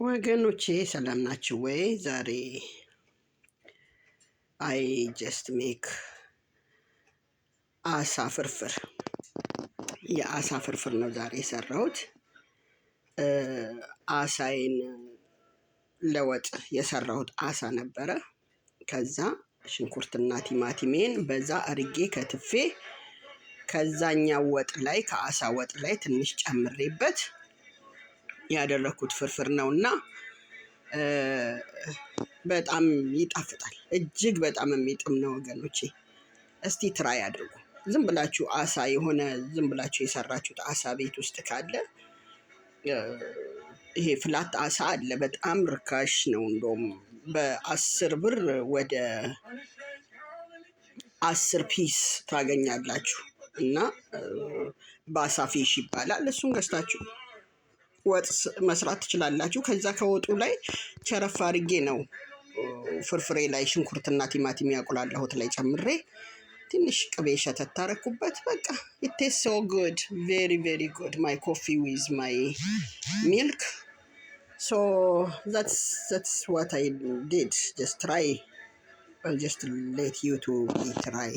ወገኖቼ ሰላም ናችሁ ወይ? ዛሬ አይ ጀስት ሜክ አሳ ፍርፍር የአሳ ፍርፍር ነው ዛሬ የሰራሁት። አሳዬን ለወጥ የሰራሁት አሳ ነበረ። ከዛ ሽንኩርትና ቲማቲሜን በዛ አርጌ ከትፌ ከዛኛው ወጥ ላይ ከአሳ ወጥ ላይ ትንሽ ጨምሬበት ያደረኩት ፍርፍር ነውና በጣም ይጣፍጣል። እጅግ በጣም የሚጥም ነው ወገኖቼ። እስቲ ትራይ አድርጉ። ዝም ብላችሁ አሳ የሆነ ዝም ብላችሁ የሰራችሁት አሳ ቤት ውስጥ ካለ ይሄ ፍላት አሳ አለ፣ በጣም ርካሽ ነው። እንደውም በ10 ብር ወደ 10 ፒስ ታገኛላችሁ እና በአሳ ፊሽ ይባላል። እሱን ገዝታችሁ ወጥ መስራት ትችላላችሁ። ከዛ ከወጡ ላይ ቸረፍ አርጌ ነው ፍርፍሬ ላይ ሽንኩርትና ቲማቲም ያቁላላሁት ላይ ጨምሬ ትንሽ ቅቤ ሸተት አረኩበት። በቃ it tastes so good, very very good. My coffee with my milk. So that's what I did. Just try. I'll just let you to try.